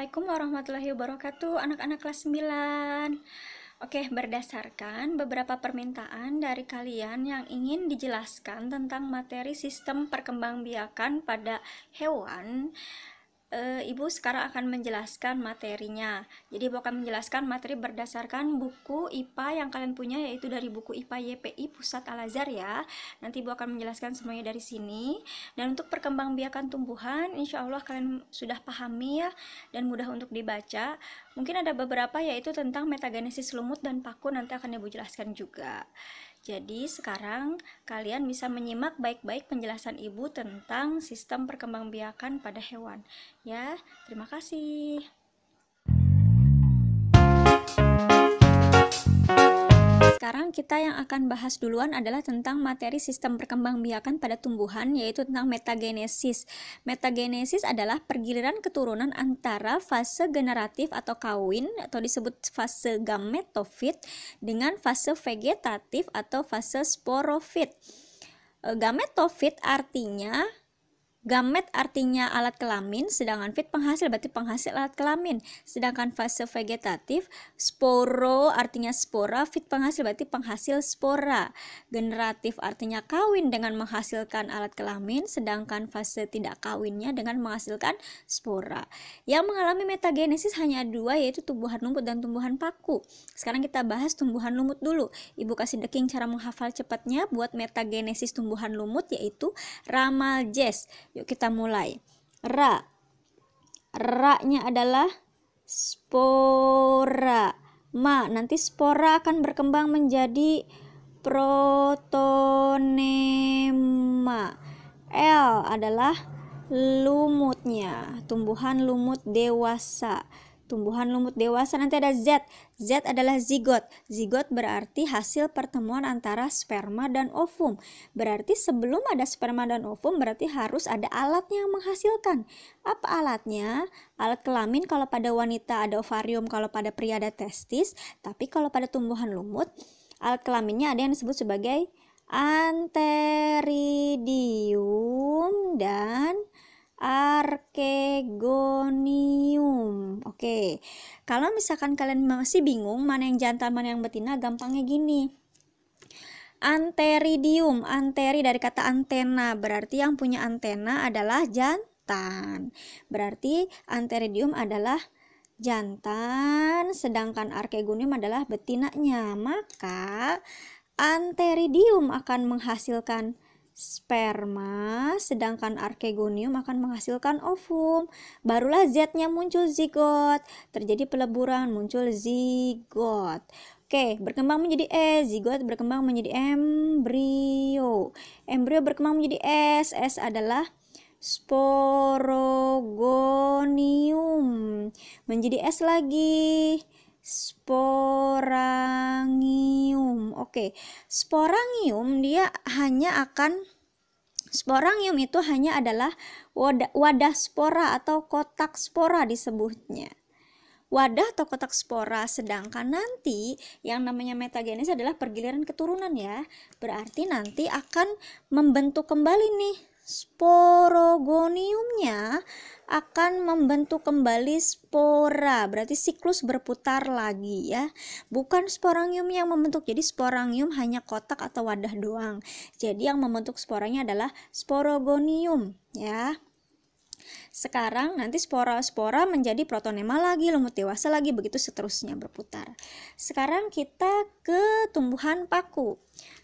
Assalamualaikum warahmatullahi wabarakatuh, anak-anak kelas 9. Oke, berdasarkan beberapa permintaan dari kalian yang ingin dijelaskan tentang materi sistem perkembangbiakan pada hewan, Ibu sekarang akan menjelaskan materinya. Jadi Ibu akan menjelaskan materi berdasarkan buku IPA yang kalian punya, yaitu dari buku IPA YPI Pusat Al-Azhar ya. Nanti Ibu akan menjelaskan semuanya dari sini. Dan untuk perkembangbiakan tumbuhan, insya Allah kalian sudah pahami ya, dan mudah untuk dibaca. Mungkin ada beberapa yaitu tentang metagenesis lumut dan paku, nanti akan Ibu jelaskan juga. Jadi sekarang kalian bisa menyimak baik-baik penjelasan Ibu tentang sistem perkembangbiakan pada hewan. Ya, terima kasih. Sekarang kita yang akan bahas duluan adalah tentang materi sistem perkembangbiakan pada tumbuhan, yaitu tentang metagenesis. Metagenesis adalah pergiliran keturunan antara fase generatif atau kawin atau disebut fase gametofit dengan fase vegetatif atau fase sporofit. Gametofit artinya gamet artinya alat kelamin, sedangkan fit penghasil, berarti penghasil alat kelamin. Sedangkan fase vegetatif, sporo artinya spora, fit penghasil, berarti penghasil spora. Generatif artinya kawin dengan menghasilkan alat kelamin, sedangkan fase tidak kawinnya dengan menghasilkan spora. Yang mengalami metagenesis hanya dua, yaitu tumbuhan lumut dan tumbuhan paku. Sekarang kita bahas tumbuhan lumut dulu. Ibu kasih deking cara menghafal cepatnya buat metagenesis tumbuhan lumut, yaitu Ramaljes. Yuk kita mulai. Ra-nya adalah spora. Nanti spora akan berkembang menjadi protonema. L adalah lumutnya, tumbuhan lumut dewasa. Tumbuhan lumut dewasa nanti ada Z. Z adalah zigot. Zigot berarti hasil pertemuan antara sperma dan ovum. Berarti sebelum ada sperma dan ovum berarti harus ada alatnya yang menghasilkan. Apa alatnya? Alat kelamin kalau pada wanita ada ovarium, kalau pada pria ada testis. Tapi kalau pada tumbuhan lumut, alat kelaminnya ada yang disebut sebagai antheridium dan archegonium. Oke, kalau misalkan kalian masih bingung mana yang jantan mana yang betina, gampangnya gini. Antheridium, antheri dari kata antena, berarti yang punya antena adalah jantan. Berarti antheridium adalah jantan, sedangkan archegonium adalah betinanya. Maka antheridium akan menghasilkan sperma, sedangkan archegonium akan menghasilkan ovum. Barulah Z-nya muncul, zigot. Terjadi peleburan, muncul zigot. Oke, berkembang menjadi zigot berkembang menjadi embrio. Embrio berkembang menjadi S adalah sporogonium. Menjadi S lagi, sporangium. Oke, sporangium sporangium itu hanya adalah wadah spora atau kotak spora disebutnya. Wadah atau kotak spora, sedangkan nanti yang namanya metagenesis adalah pergiliran keturunan ya. Berarti nanti akan membentuk kembali nih sporogoniumnya, akan membentuk kembali spora. Berarti siklus berputar lagi ya. Bukan sporangium yang membentuk. Jadi sporangium hanya kotak atau wadah doang. Jadi yang membentuk sporanya adalah sporogonium ya. Sekarang nanti spora-spora menjadi protonema lagi, lumut dewasa lagi, begitu seterusnya berputar. Sekarang kita ke tumbuhan paku.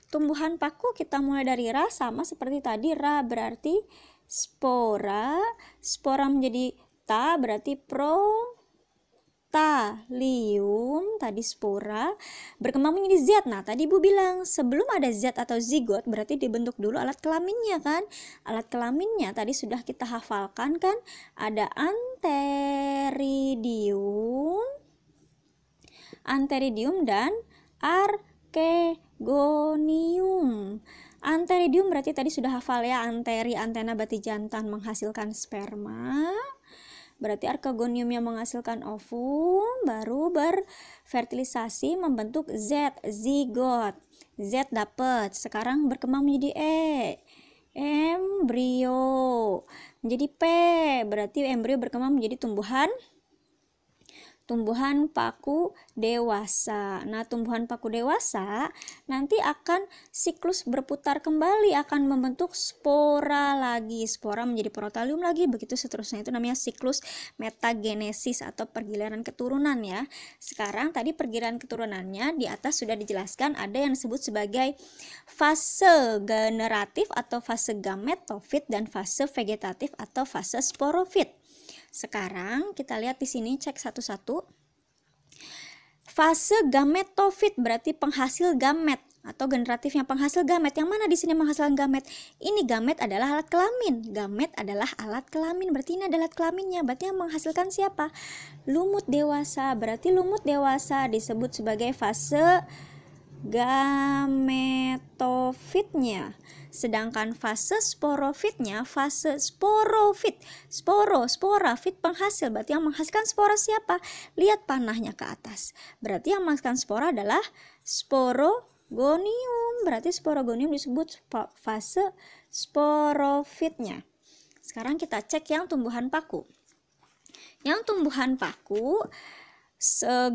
Tumbuhan paku kita mulai dari Ra, sama seperti tadi. Ra berarti spora, spora menjadi Ta berarti protalium, tadi spora, berkembang menjadi Z. Nah tadi Ibu bilang sebelum ada Z atau zigot berarti dibentuk dulu alat kelaminnya kan. Alat kelaminnya tadi sudah kita hafalkan kan, ada antheridium dan archegonium. Antheridium berarti tadi sudah hafal ya, antheri, antena berarti jantan menghasilkan sperma. Berarti archegonium yang menghasilkan ovum, baru berfertilisasi membentuk Z, zigot. Z dapat, sekarang berkembang menjadi embrio. Menjadi P, berarti embrio berkembang menjadi tumbuhan tumbuhan paku dewasa. Nah, tumbuhan paku dewasa nanti akan siklus berputar kembali, akan membentuk spora lagi, spora menjadi protalium lagi, begitu seterusnya. Itu namanya siklus metagenesis atau pergiliran keturunan ya. Sekarang tadi pergiliran keturunannya di atas sudah dijelaskan, ada yang disebut sebagai fase generatif atau fase gametofit dan fase vegetatif atau fase sporofit. Sekarang kita lihat di sini, cek satu-satu. Fase gametofit berarti penghasil gamet atau generatifnya penghasil gamet. Yang mana di sini menghasilkan gamet? Ini gamet adalah alat kelamin. Gamet adalah alat kelamin. Berarti ini adalah alat kelaminnya. Berarti yang menghasilkan siapa? Lumut dewasa. Berarti lumut dewasa disebut sebagai fase gametofitnya. Sedangkan fase sporofitnya, fase sporofit. Spora, fit penghasil. Berarti yang menghasilkan spora siapa? Lihat panahnya ke atas. Berarti yang menghasilkan spora adalah sporogonium. Berarti sporogonium disebut fase sporofitnya. Sekarang kita cek yang tumbuhan paku. Yang tumbuhan paku,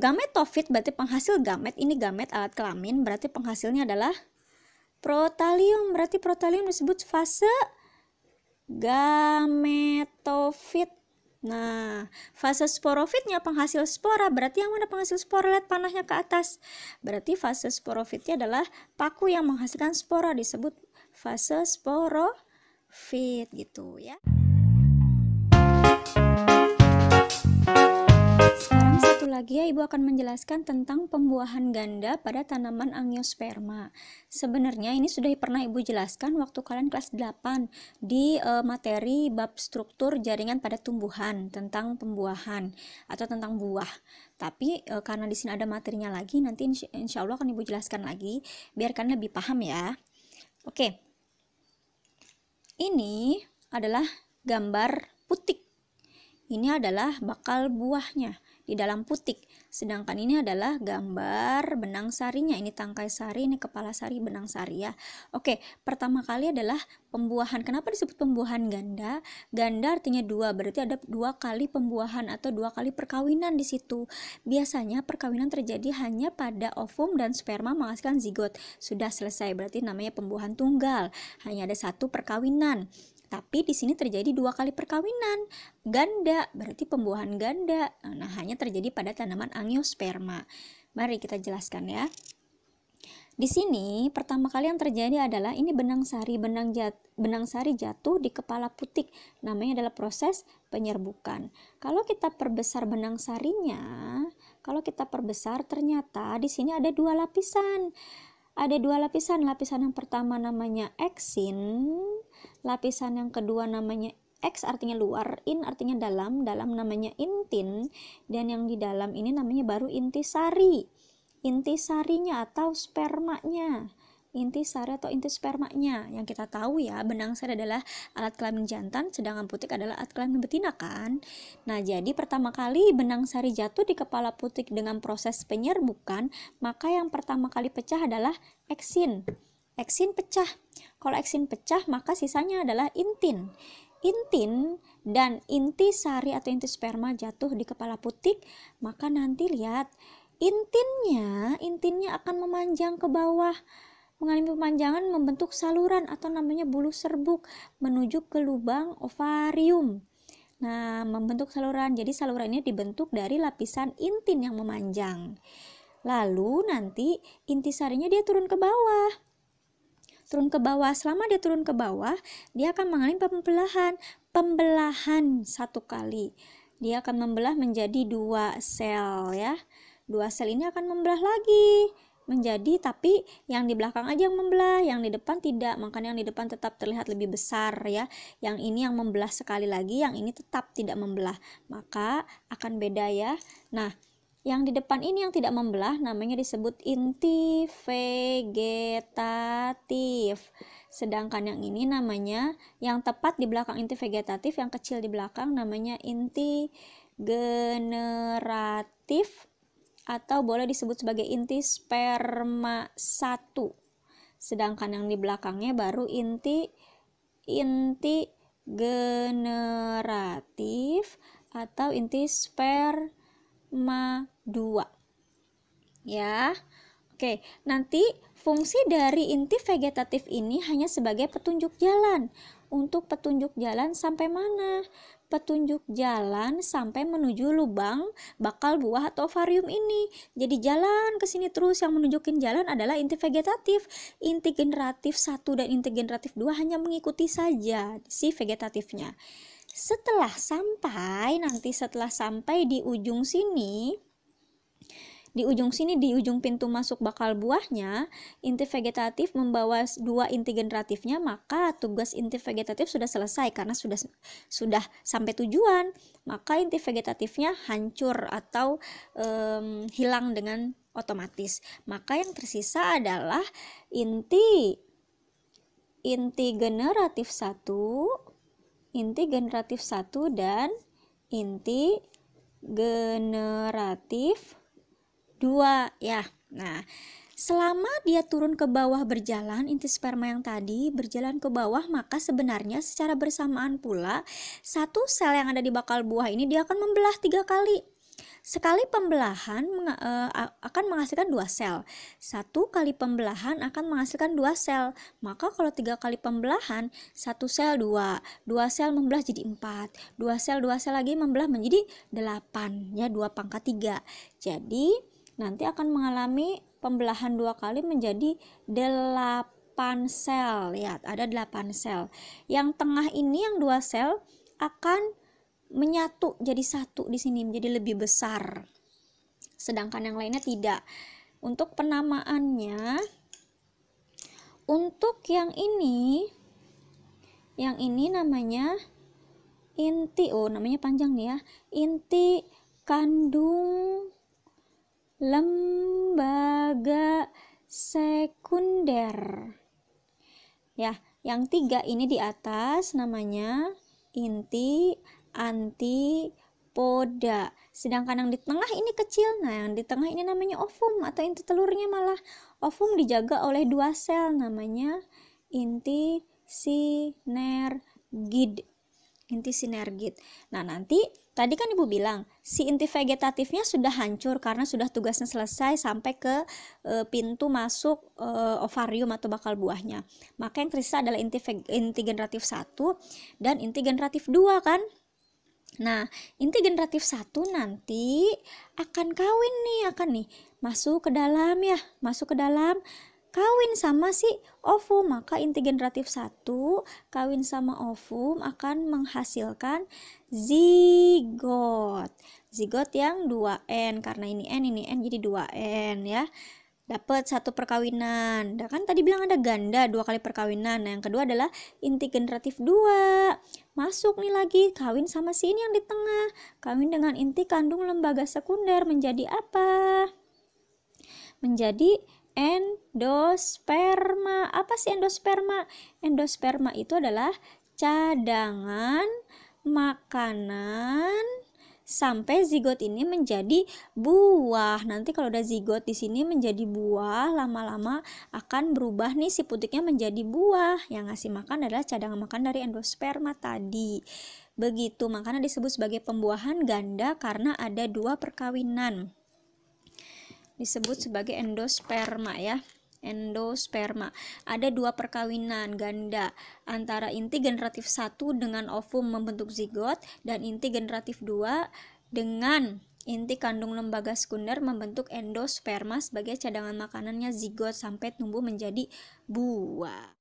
gametofit berarti penghasil gamet. Ini gamet alat kelamin, berarti penghasilnya adalah protalium. Berarti protalium disebut fase gametofit. Nah, fase sporofitnya penghasil spora. Berarti yang mana penghasil spora? Lihat panahnya ke atas. Berarti fase sporofitnya adalah paku yang menghasilkan spora, disebut fase sporofit gitu ya. Sekarang satu lagi ya, Ibu akan menjelaskan tentang pembuahan ganda pada tanaman angiosperma. Sebenarnya ini sudah pernah Ibu jelaskan waktu kalian kelas 8 di materi bab struktur jaringan pada tumbuhan tentang pembuahan atau tentang buah. Tapi karena di sini ada materinya lagi, nanti insya Allah akan Ibu jelaskan lagi biar kalian lebih paham ya. Oke. Ini adalah gambar putik. Ini adalah bakal buahnya di dalam putik. Sedangkan ini adalah gambar benang sarinya. Ini tangkai sari, ini kepala sari, benang sari ya. Oke, pertama kali adalah pembuahan. Kenapa disebut pembuahan ganda? Ganda artinya dua, berarti ada 2 kali pembuahan atau 2 kali perkawinan di situ. Biasanya perkawinan terjadi hanya pada ovum dan sperma menghasilkan zigot. Sudah selesai, berarti namanya pembuahan tunggal. Hanya ada 1 perkawinan. Tapi di sini terjadi 2 kali perkawinan ganda, berarti pembuahan ganda. Nah, hanya terjadi pada tanaman angiosperma. Mari kita jelaskan ya. Di sini pertama kali yang terjadi adalah ini benang sari, benang sari jatuh di kepala putik. Namanya adalah proses penyerbukan. Kalau kita perbesar benang sarinya, ternyata di sini ada 2 lapisan. Ada 2 lapisan. Lapisan yang pertama namanya eksin, lapisan yang kedua namanya X artinya luar, in artinya dalam namanya intin, dan yang di dalam ini namanya baru intisari. Intisarinya atau spermanya. Intisari atau inti spermanya. Yang kita tahu ya, benang sari adalah alat kelamin jantan, sedangkan putik adalah alat kelamin betina kan. Nah, jadi pertama kali benang sari jatuh di kepala putik dengan proses penyerbukan, maka yang pertama kali pecah adalah eksin. Eksin pecah. Kalau eksin pecah, maka sisanya adalah intin. Intin dan inti sari atau inti sperma jatuh di kepala putik, maka nanti lihat intinnya akan memanjang ke bawah, mengalami pemanjangan membentuk saluran atau namanya bulu serbuk menuju ke lubang ovarium. Nah, membentuk saluran. Jadi salurannya dibentuk dari lapisan intin yang memanjang. Lalu nanti intisarinya dia turun ke bawah. Selama dia turun ke bawah, dia akan mengalami pembelahan 1 kali. Dia akan membelah menjadi 2 sel ya. 2 sel ini akan membelah lagi menjadi, tapi yang di belakang aja yang membelah, yang di depan tidak. Makanya yang di depan tetap terlihat lebih besar ya. Yang ini yang membelah sekali lagi, yang ini tetap tidak membelah. Maka akan beda ya. Nah, yang di depan ini yang tidak membelah namanya disebut inti vegetatif. Sedangkan yang ini namanya, yang tepat di belakang inti vegetatif, yang kecil di belakang namanya inti generatif, atau boleh disebut sebagai inti sperma 1. Sedangkan yang di belakangnya baru inti generatif atau inti sperma 2 ya. Oke, nanti fungsi dari inti vegetatif ini hanya sebagai petunjuk jalan. Untuk petunjuk jalan sampai mana? Petunjuk jalan sampai menuju lubang bakal buah atau ovarium ini. Jadi jalan ke sini terus, yang menunjukin jalan adalah inti vegetatif. Inti generatif 1 dan inti generatif 2 hanya mengikuti saja si vegetatifnya. Setelah sampai di ujung sini, di ujung pintu masuk bakal buahnya, inti vegetatif membawa 2 inti generatifnya, maka tugas inti vegetatif sudah selesai karena sudah sampai tujuan. Maka inti vegetatifnya hancur atau hilang dengan otomatis. Maka yang tersisa adalah inti generatif 1, dan inti generatif 2 ya. Nah, selama dia turun ke bawah berjalan, inti sperma yang tadi berjalan ke bawah, maka sebenarnya secara bersamaan pula satu sel yang ada di bakal buah ini dia akan membelah 3 kali. Sekali pembelahan akan menghasilkan 2 sel. 1 kali pembelahan akan menghasilkan 2 sel. Maka kalau 3 kali pembelahan, 1 sel 2 sel membelah jadi 4, 2 sel lagi membelah menjadi 8 ya, 2 pangkat 3. Jadi nanti akan mengalami pembelahan 2 kali menjadi 8 sel. Lihat, ada 8 sel. Yang tengah ini yang 2 sel akan menyatu jadi 1 di sini, menjadi lebih besar. Sedangkan yang lainnya tidak. Untuk penamaannya, untuk yang ini namanya inti, namanya panjang nih ya, inti kandung lembaga sekunder ya. Yang 3 ini di atas namanya inti antipoda, sedangkan yang di tengah ini kecil. Nah, yang di tengah ini namanya ovum atau inti telurnya. Malah ovum dijaga oleh 2 sel, namanya inti sinergid. Nah, nanti tadi kan Ibu bilang si inti vegetatifnya sudah hancur karena sudah tugasnya selesai sampai ke pintu masuk ovarium atau bakal buahnya. Maka yang tersisa adalah inti generatif 1 dan inti generatif 2 kan. Nah, inti generatif 1 nanti akan kawin nih, masuk ke dalam kawin sama si ovum. Maka inti generatif 1 kawin sama ovum akan menghasilkan zigot yang 2N, karena ini N jadi 2N ya. Dapat 1 perkawinan. Dan kan tadi bilang ada ganda 2 kali perkawinan. Nah, yang kedua adalah inti generatif 2. Masuk nih lagi, kawin sama si ini yang di tengah. Kawin dengan inti kandung lembaga sekunder menjadi apa? Menjadi endosperma. Apa sih endosperma? Endosperma itu adalah cadangan makanan sampai zigot ini menjadi buah. Nanti kalau udah zigot di sini menjadi buah, lama-lama akan berubah nih si putiknya menjadi buah. Yang ngasih makan adalah cadangan makan dari endosperma tadi. Begitu, makanya disebut sebagai pembuahan ganda karena ada 2 perkawinan. Disebut sebagai endosperma ya. Endosperma. Ada 2 perkawinan ganda antara inti generatif 1 dengan ovum membentuk zigot dan inti generatif 2 dengan inti kandung lembaga sekunder membentuk endosperma sebagai cadangan makanannya zigot sampai tumbuh menjadi buah.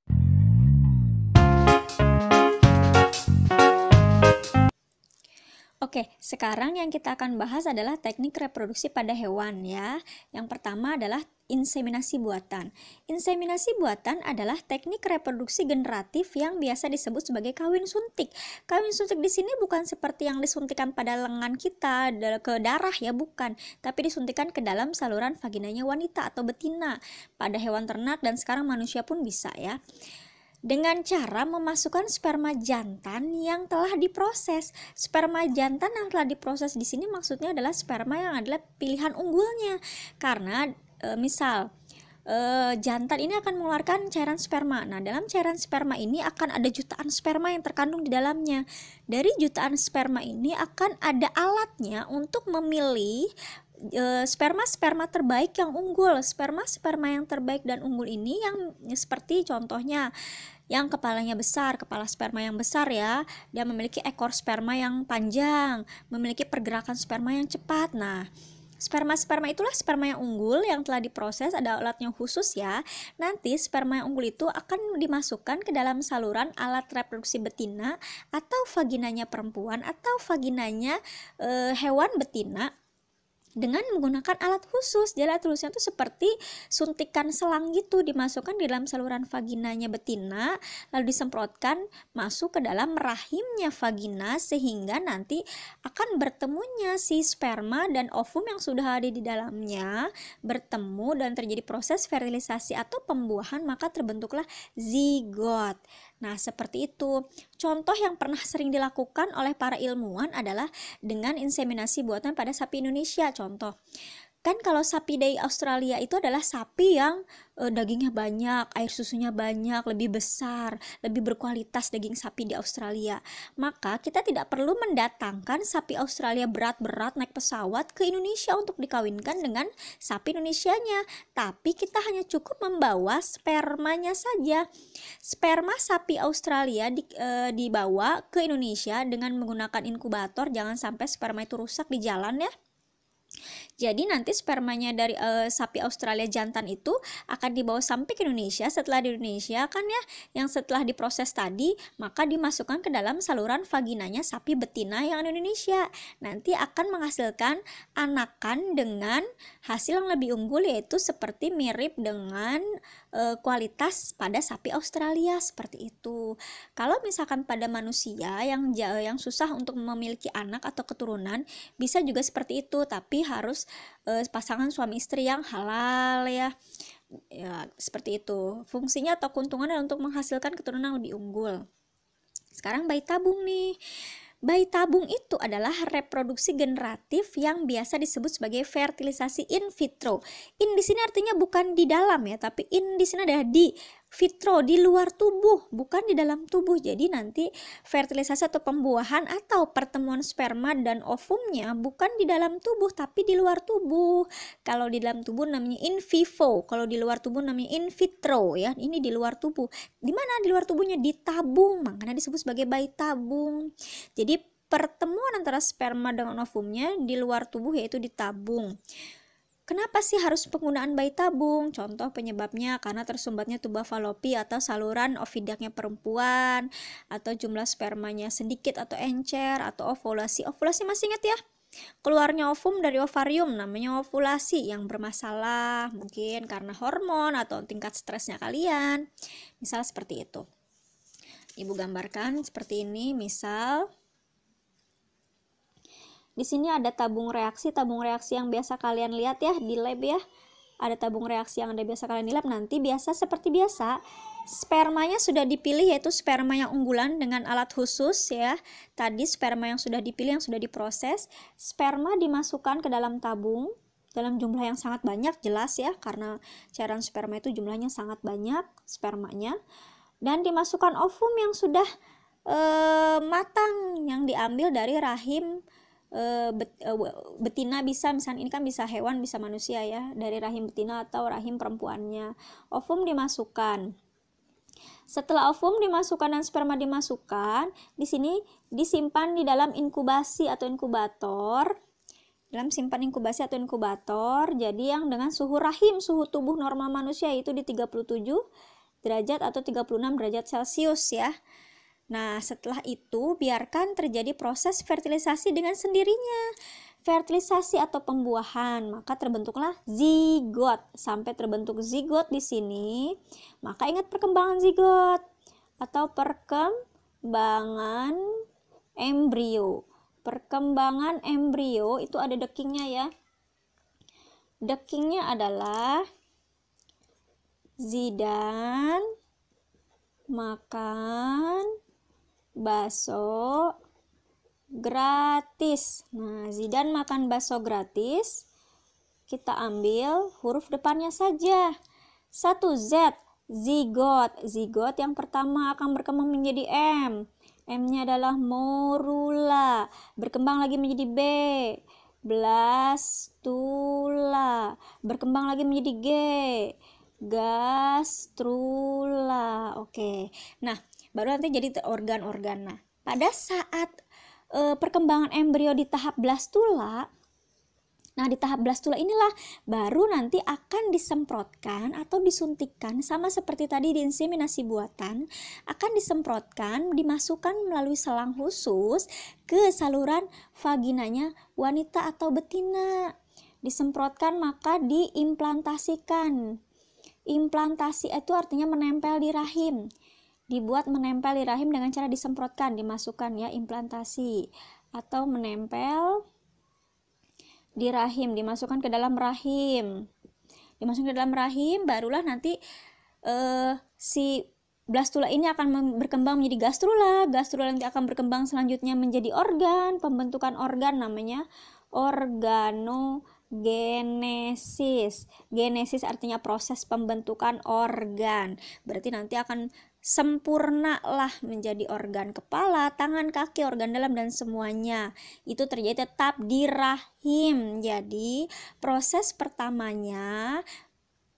Oke, sekarang yang kita akan bahas adalah teknik reproduksi pada hewan ya. Yang pertama adalah inseminasi buatan. Inseminasi buatan adalah teknik reproduksi generatif yang biasa disebut sebagai kawin suntik. Kawin suntik di sini bukan seperti yang disuntikan pada lengan kita ke darah ya, bukan, tapi disuntikan ke dalam saluran vaginanya wanita atau betina. Pada hewan ternak dan sekarang manusia pun bisa ya. Dengan cara memasukkan sperma jantan yang telah diproses. Sperma jantan yang telah diproses di sini maksudnya adalah sperma yang adalah pilihan unggulnya. Karena misal jantan ini akan mengeluarkan cairan sperma. Nah, dalam cairan sperma ini akan ada jutaan sperma yang terkandung di dalamnya. Dari jutaan sperma ini akan ada alatnya untuk memilih sperma-sperma terbaik yang unggul. Sperma-sperma yang terbaik dan unggul ini yang seperti contohnya yang kepalanya besar, kepala sperma yang besar ya, dia memiliki ekor sperma yang panjang, memiliki pergerakan sperma yang cepat. Nah, sperma-sperma itulah sperma yang unggul yang telah diproses, ada alatnya khusus ya. Nanti sperma yang unggul itu akan dimasukkan ke dalam saluran alat reproduksi betina atau vaginanya perempuan atau vaginanya hewan betina dengan menggunakan alat khusus. Jadi alat khususnya itu seperti suntikan selang gitu, dimasukkan di dalam saluran vaginanya betina, lalu disemprotkan masuk ke dalam rahimnya vagina, sehingga nanti akan bertemunya si sperma dan ovum yang sudah ada di dalamnya bertemu dan terjadi proses fertilisasi atau pembuahan, maka terbentuklah zigot. Nah, seperti itu. Contoh yang pernah sering dilakukan oleh para ilmuwan adalah dengan inseminasi buatan pada sapi Indonesia. Contoh, kan kalau sapi dari Australia itu adalah sapi yang dagingnya banyak, air susunya banyak, lebih besar, lebih berkualitas daging sapi di Australia. Maka kita tidak perlu mendatangkan sapi Australia berat-berat naik pesawat ke Indonesia untuk dikawinkan dengan sapi Indonesianya. Tapi kita hanya cukup membawa spermanya saja. Sperma sapi Australia dibawa ke Indonesia dengan menggunakan inkubator. Jangan sampai sperma itu rusak di jalan ya. Jadi nanti spermanya dari sapi Australia jantan itu akan dibawa sampai ke Indonesia. Setelah di Indonesia kan ya, yang setelah diproses tadi, maka dimasukkan ke dalam saluran vaginanya sapi betina yang di Indonesia. Nanti akan menghasilkan anakan dengan hasil yang lebih unggul, yaitu seperti mirip dengan kualitas pada sapi Australia, seperti itu. Kalau misalkan pada manusia yang susah untuk memiliki anak atau keturunan, bisa juga seperti itu, tapi harus pasangan suami istri yang halal ya. Ya, seperti itu. Fungsinya atau keuntungannya untuk menghasilkan keturunan yang lebih unggul. Sekarang bayi tabung nih. Bayi tabung itu adalah reproduksi generatif yang biasa disebut sebagai fertilisasi in vitro. In di sini artinya bukan di dalam ya, tapi in di sini adalah di vitro, di luar tubuh, bukan di dalam tubuh. Jadi nanti fertilisasi atau pembuahan atau pertemuan sperma dan ovumnya bukan di dalam tubuh tapi di luar tubuh. Kalau di dalam tubuh namanya in vivo, kalau di luar tubuh namanya in vitro ya. Ini di luar tubuh. Di mana di luar tubuhnya? Di tabung, makanya disebut sebagai bayi tabung. Jadi pertemuan antara sperma dengan ovumnya di luar tubuh, yaitu di tabung. Kenapa sih harus penggunaan bayi tabung? Contoh penyebabnya karena tersumbatnya tuba falopi atau saluran ovidaknya perempuan, atau jumlah spermanya sedikit atau encer, atau ovulasi. Ovulasi masih ingat ya? Keluarnya ovum dari ovarium namanya ovulasi yang bermasalah, mungkin karena hormon atau tingkat stresnya kalian. Misal seperti itu. Ibu gambarkan seperti ini, misal di sini ada tabung reaksi yang biasa kalian lihat ya di lab ya. Ada tabung reaksi yang ada biasa kalian di lab. Nanti seperti biasa, spermanya sudah dipilih, yaitu sperma yang unggulan dengan alat khusus ya. Tadi sperma yang sudah dipilih, yang sudah diproses. Sperma dimasukkan ke dalam tabung dalam jumlah yang sangat banyak, jelas ya, karena cairan sperma itu jumlahnya sangat banyak spermanya. Dan dimasukkan ovum yang sudah matang, yang diambil dari rahim betina. Bisa misalnya ini kan bisa hewan, bisa manusia ya, dari rahim betina atau rahim perempuannya. Ovum dimasukkan. Setelah ovum dimasukkan dan sperma dimasukkan, di sini disimpan di dalam inkubasi atau inkubator. Dalam simpan inkubasi atau inkubator, jadi yang dengan suhu rahim, suhu tubuh normal manusia itu di 37 derajat atau 36 derajat Celcius ya. Nah, setelah itu biarkan terjadi proses fertilisasi dengan sendirinya. Fertilisasi atau pembuahan, maka terbentuklah zigot. Sampai terbentuk zigot di sini, maka ingat perkembangan zigot atau perkembangan embrio. Perkembangan embrio itu ada dekingnya ya. Dekingnya adalah Zidan makan bakso gratis. Nah, Zidan makan bakso gratis. Kita ambil huruf depannya saja. 1Z, zigot. Zigot yang pertama akan berkembang menjadi M. M-nya adalah morula. Berkembang lagi menjadi B, blastula. Berkembang lagi menjadi G, gastrula. Oke. Nah, baru nanti jadi organ-organ. Nah, pada saat perkembangan embrio di tahap blastula, nah di tahap blastula inilah baru nanti akan disemprotkan atau disuntikkan, sama seperti tadi di inseminasi buatan, akan disemprotkan, dimasukkan melalui selang khusus ke saluran vaginanya wanita atau betina. Disemprotkan maka diimplantasikan. Implantasi itu artinya menempel di rahim. Dibuat menempel di rahim dengan cara disemprotkan, dimasukkan ya, implantasi atau menempel di rahim, dimasukkan ke dalam rahim. Dimasukkan ke dalam rahim, barulah nanti si blastula ini akan berkembang menjadi gastrula. Gastrula nanti akan berkembang selanjutnya menjadi organ. Pembentukan organ namanya organogenesis. Genesis artinya proses pembentukan organ. Berarti nanti akan sempurna lah menjadi organ kepala, tangan, kaki, organ dalam, dan semuanya itu terjadi tetap di rahim. Jadi proses pertamanya,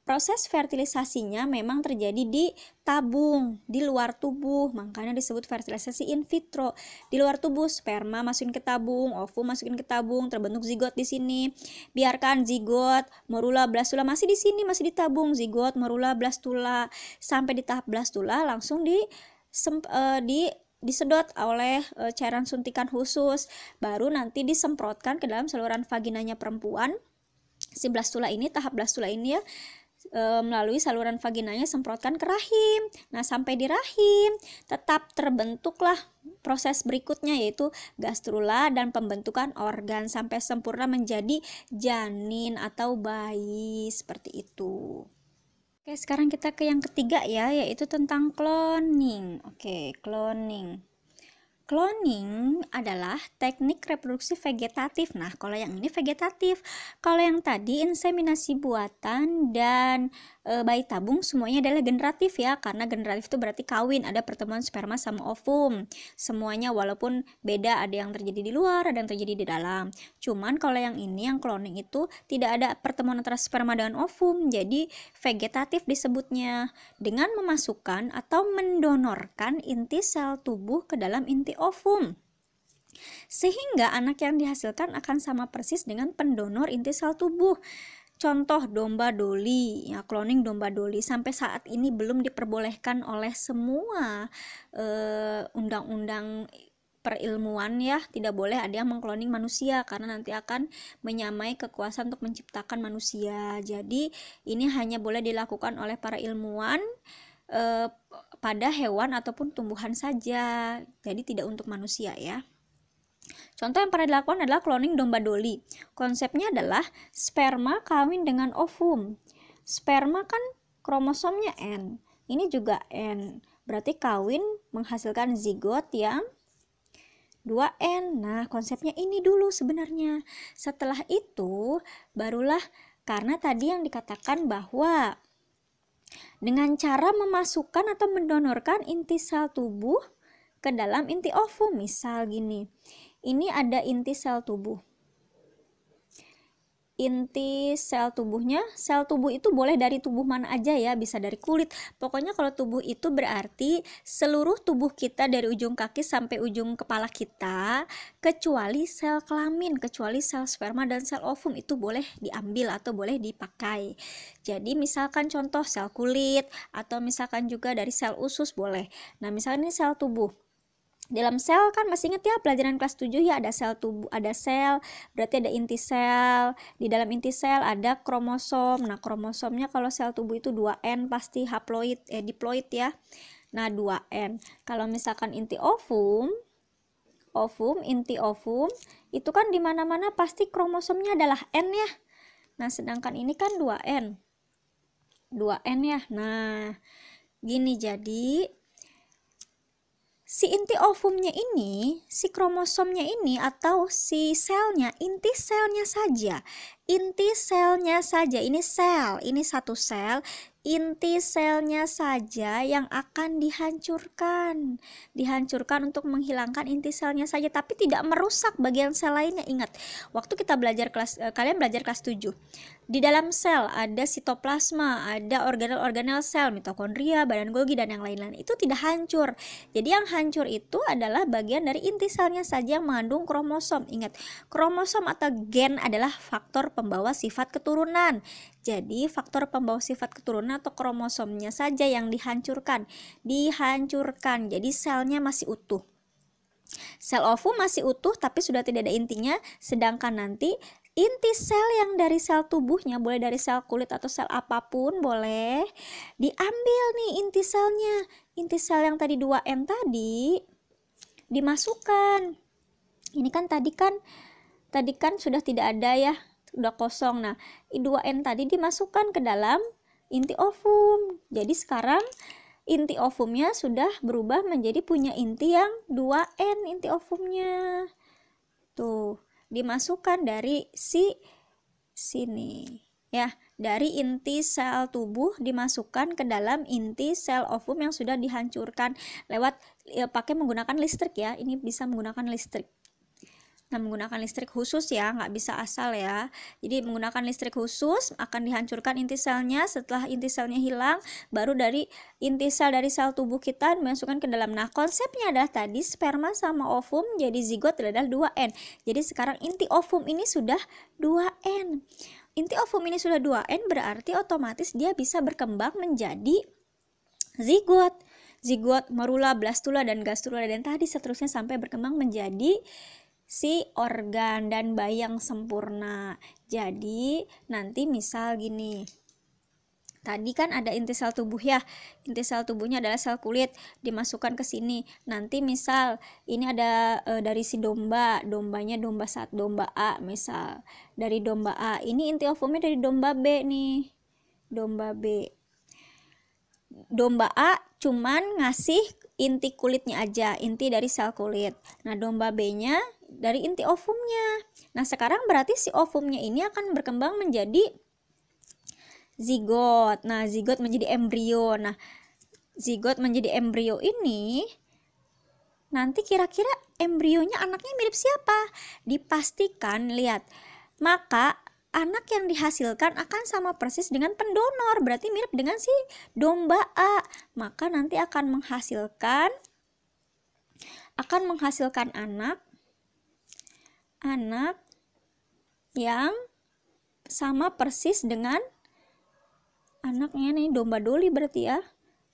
proses fertilisasinya memang terjadi di tabung, di luar tubuh, makanya disebut fertilisasi in vitro. Di luar tubuh, sperma masukin ke tabung, ovum masukin ke tabung, terbentuk zigot di sini. Biarkan zigot, morula, blastula masih di sini, masih di tabung, zigot, morula, blastula, sampai di tahap blastula langsung disedot oleh cairan suntikan khusus, baru nanti disemprotkan ke dalam saluran vaginanya perempuan. Si blastula ini, tahap blastula ini ya, melalui saluran vaginanya semprotkan ke rahim. Nah, sampai di rahim tetap terbentuklah proses berikutnya, yaitu gastrula dan pembentukan organ sampai sempurna menjadi janin atau bayi, seperti itu. Oke, sekarang kita ke yang ketiga ya, yaitu tentang cloning. Oke, cloning. Cloning adalah teknik reproduksi vegetatif. Nah, kalau yang ini vegetatif. Kalau yang tadi inseminasi buatan dan bayi tabung semuanya adalah generatif ya, karena generatif itu berarti kawin, ada pertemuan sperma sama ovum. Semuanya walaupun beda, ada yang terjadi di luar, ada yang terjadi di dalam. Cuman kalau yang ini, yang cloning itu tidak ada pertemuan antara sperma dengan ovum, jadi vegetatif disebutnya, dengan memasukkan atau mendonorkan inti sel tubuh ke dalam inti ovum, sehingga anak yang dihasilkan akan sama persis dengan pendonor inti sel tubuh. Contoh domba doli, ya, cloning domba doli sampai saat ini belum diperbolehkan oleh semua undang-undang perilmuan ya, tidak boleh ada yang mengkloning manusia karena nanti akan menyamai kekuasaan untuk menciptakan manusia. Jadi ini hanya boleh dilakukan oleh para ilmuwan pada hewan ataupun tumbuhan saja, jadi tidak untuk manusia ya. Contoh yang pernah dilakukan adalah cloning domba doli. Konsepnya adalah sperma kawin dengan ovum. Sperma kan kromosomnya N, ini juga N, berarti kawin menghasilkan zigot yang 2N. Nah, konsepnya ini dulu sebenarnya. Setelah itu barulah, karena tadi yang dikatakan bahwa dengan cara memasukkan atau mendonorkan inti sel tubuh ke dalam inti ovum, misal gini, ini ada inti sel tubuh. Inti sel tubuhnya, sel tubuh itu boleh dari tubuh mana aja ya, bisa dari kulit. Pokoknya kalau tubuh itu berarti seluruh tubuh kita dari ujung kaki sampai ujung kepala kita, kecuali sel kelamin, kecuali sel sperma dan sel ovum, itu boleh diambil atau boleh dipakai. Jadi misalkan contoh sel kulit, atau misalkan juga dari sel usus boleh. Nah, misalnya ini sel tubuh. Dalam sel kan masih ingat ya pelajaran kelas 7 ya, ada sel tubuh, ada sel, berarti ada inti sel. Di dalam inti sel ada kromosom. Nah, kromosomnya kalau sel tubuh itu 2N pasti haploid, diploid ya. Nah, 2N. Kalau misalkan inti ovum, inti ovum itu kan di mana-mana pasti kromosomnya adalah N ya. Nah, sedangkan ini kan 2N. 2N ya. Nah, gini, jadi si inti ovumnya ini, si kromosomnya ini, atau si selnya, inti selnya saja, ini sel, ini satu sel, inti selnya saja yang akan dihancurkan. Dihancurkan untuk menghilangkan inti selnya saja, tapi tidak merusak bagian sel lainnya. Ingat, waktu kita belajar kalian belajar kelas 7. Di dalam sel ada sitoplasma, ada organel-organel sel, mitokondria, badan Golgi, dan yang lain-lain. Itu tidak hancur. Jadi yang hancur itu adalah bagian dari inti selnya saja yang mengandung kromosom. Ingat, kromosom atau gen adalah faktor pembawa sifat keturunan. Jadi faktor pembawa sifat keturunan atau kromosomnya saja yang dihancurkan. Jadi selnya masih utuh. Sel ovum masih utuh tapi sudah tidak ada intinya, sedangkan nanti inti sel yang dari sel tubuhnya, boleh dari sel kulit atau sel apapun boleh, diambil nih inti selnya. Inti sel yang tadi 2N tadi dimasukkan. Ini kan tadi kan sudah tidak ada ya, udah kosong. Nah, 2N tadi dimasukkan ke dalam inti ovum. Jadi sekarang inti ovumnya sudah berubah menjadi punya inti yang 2N inti ovumnya. Tuh, dimasukkan dari sini ya, dari inti sel tubuh dimasukkan ke dalam inti sel ovum yang sudah dihancurkan lewat pakai menggunakan listrik ya. Ini bisa menggunakan listrik. Nah, menggunakan listrik khusus ya, nggak bisa asal ya. Jadi menggunakan listrik khusus akan dihancurkan inti selnya. Setelah inti selnya hilang, baru dari inti sel dari sel tubuh kita dimasukkan ke dalam. Nah, konsepnya adalah tadi sperma sama ovum jadi zigot adalah 2N. Jadi sekarang inti ovum ini sudah 2N. Inti ovum ini sudah 2N berarti otomatis dia bisa berkembang menjadi zigot. Zigot, morula, blastula, dan gastrula, dan tadi seterusnya sampai berkembang menjadi si organ dan bayi yang sempurna. Jadi nanti misal gini, tadi kan ada inti sel tubuh ya, inti sel tubuhnya adalah sel kulit, dimasukkan ke sini. Nanti misal ini ada dari si dombanya domba A misal, dari domba A ini inti ovumnya dari domba B nih, domba B. Domba A cuman ngasih inti kulitnya aja, inti dari sel kulit. Nah, domba B-nya dari inti ovumnya. Nah, sekarang berarti si ovumnya ini akan berkembang menjadi zigot. Nah, zigot menjadi embrio. Nah, zigot menjadi embrio ini nanti kira-kira embrionya anaknya mirip siapa? Dipastikan, lihat. Maka anak yang dihasilkan akan sama persis dengan pendonor, berarti mirip dengan si domba A. Maka nanti akan menghasilkan anak yang sama persis dengan anaknya nih, domba Dolly berarti ya.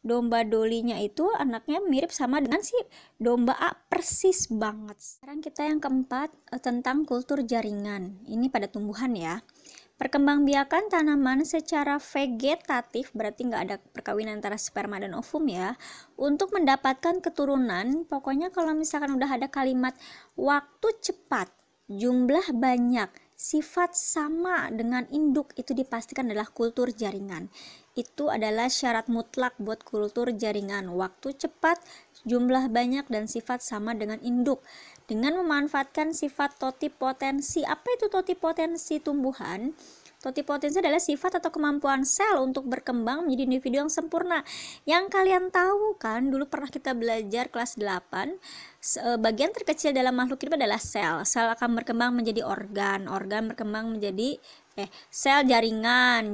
Domba Dolinya itu anaknya mirip sama dengan si domba A, persis banget. Sekarang kita yang keempat tentang kultur jaringan. Ini pada tumbuhan ya. Perkembangbiakan tanaman secara vegetatif, berarti nggak ada perkawinan antara sperma dan ovum ya. Untuk mendapatkan keturunan, pokoknya kalau misalkan udah ada kalimat waktu cepat, jumlah banyak, sifat sama dengan induk, itu dipastikan adalah kultur jaringan. Itu adalah syarat mutlak buat kultur jaringan. Waktu cepat, jumlah banyak, dan sifat sama dengan induk. Dengan memanfaatkan sifat totipotensi. Apa itu totipotensi tumbuhan? Totipotensi adalah sifat atau kemampuan sel untuk berkembang menjadi individu yang sempurna. Yang kalian tahu kan, dulu pernah kita belajar kelas 8, bagian terkecil dalam makhluk hidup adalah sel. Sel akan berkembang menjadi organ berkembang menjadi sel jaringan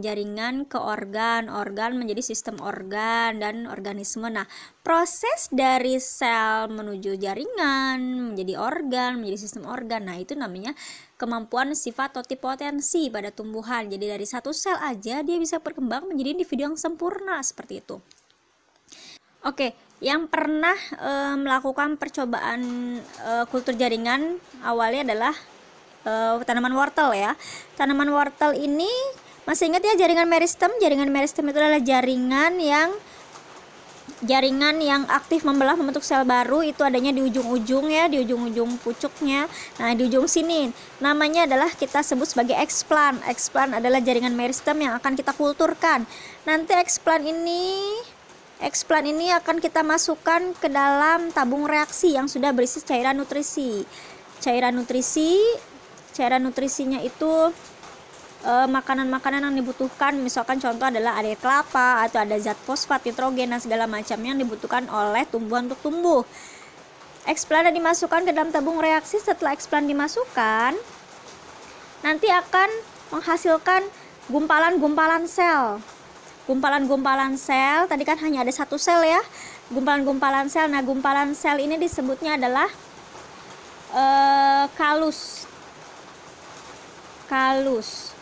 ke organ menjadi sistem organ dan organisme. Nah, proses dari sel menuju jaringan menjadi organ menjadi sistem organ, nah itu namanya kemampuan sifat totipotensi pada tumbuhan. Jadi dari satu sel aja dia bisa berkembang menjadi individu yang sempurna seperti itu. Oke, yang pernah melakukan percobaan kultur jaringan awalnya adalah tanaman wortel ya. Tanaman wortel ini masih ingat ya jaringan meristem? Jaringan meristem itu adalah jaringan yang aktif membentuk sel baru. Itu adanya di ujung-ujung ya, di ujung-ujung pucuknya. Nah, di ujung sini namanya adalah kita sebut sebagai eksplan. Eksplan adalah jaringan meristem yang akan kita kulturkan. Nanti eksplan ini akan kita masukkan ke dalam tabung reaksi yang sudah berisi cairan nutrisinya itu makanan-makanan yang dibutuhkan, misalkan contoh adalah air kelapa atau ada zat fosfat, nitrogen dan segala macamnya yang dibutuhkan oleh tumbuhan untuk tumbuh. Eksplana dimasukkan ke dalam tabung reaksi. Setelah eksplan dimasukkan, nanti akan menghasilkan gumpalan-gumpalan sel. Gumpalan-gumpalan sel, tadi kan hanya ada satu sel ya. Gumpalan-gumpalan sel. Nah, gumpalan sel ini disebutnya adalah kalus. Kalus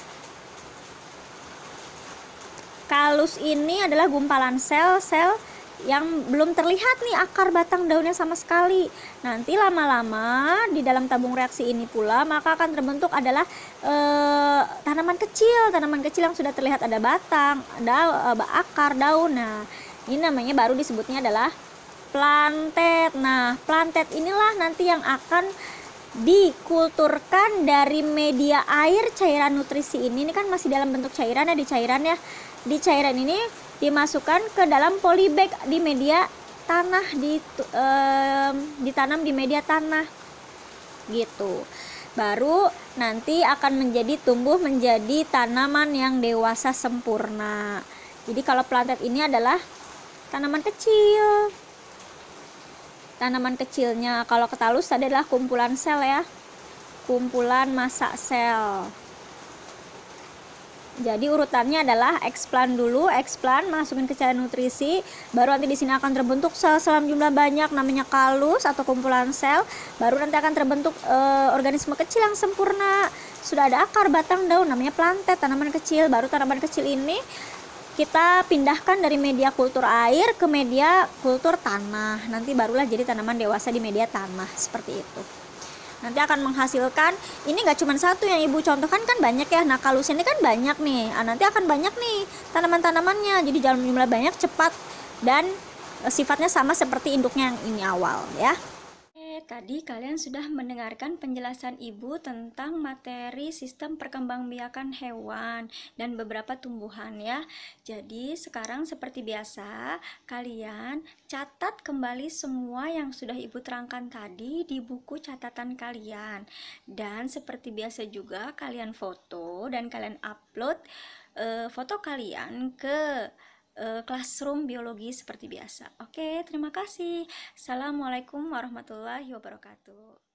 ini adalah gumpalan sel-sel yang belum terlihat nih akar batang daunnya sama sekali. Nanti lama-lama di dalam tabung reaksi ini pula maka akan terbentuk adalah tanaman kecil yang sudah terlihat ada batang, ada akar, daun. Nah, ini namanya baru disebutnya adalah plantet. Nah, plantet inilah nanti yang akan dikulturkan dari media air cairan nutrisi ini kan masih dalam bentuk cairan ya, di cairan ini dimasukkan ke dalam polybag di media tanah, ditanam di media tanah gitu. Baru nanti akan tumbuh menjadi tanaman yang dewasa sempurna. Jadi kalau plantet ini adalah tanaman kecil. Tanaman kecilnya, kalau ketalus adalah kumpulan sel ya, kumpulan massa sel. Jadi urutannya adalah eksplan dulu, masukin ke cairan nutrisi, baru nanti di sini akan terbentuk sel dalam jumlah banyak namanya kalus atau kumpulan sel, baru nanti akan terbentuk organisme kecil yang sempurna. Sudah ada akar, batang, daun namanya plantet, tanaman kecil. Baru tanaman kecil ini kita pindahkan dari media kultur air ke media kultur tanah. Nanti barulah jadi tanaman dewasa di media tanah seperti itu. Nanti akan menghasilkan, ini nggak cuma satu yang ibu contohkan kan banyak ya. Nah, kalus ini kan banyak nih. Nanti akan banyak nih tanaman-tanamannya. Jadi dalam jumlah banyak, cepat, dan sifatnya sama seperti induknya yang ini awal ya. Tadi kalian sudah mendengarkan penjelasan ibu tentang materi sistem perkembangbiakan hewan dan beberapa tumbuhan ya. Jadi sekarang seperti biasa kalian catat kembali semua yang sudah ibu terangkan tadi di buku catatan kalian. Dan seperti biasa juga kalian foto dan kalian upload foto kalian ke classroom biologi seperti biasa. Oke, terima kasih. Assalamualaikum warahmatullahi wabarakatuh.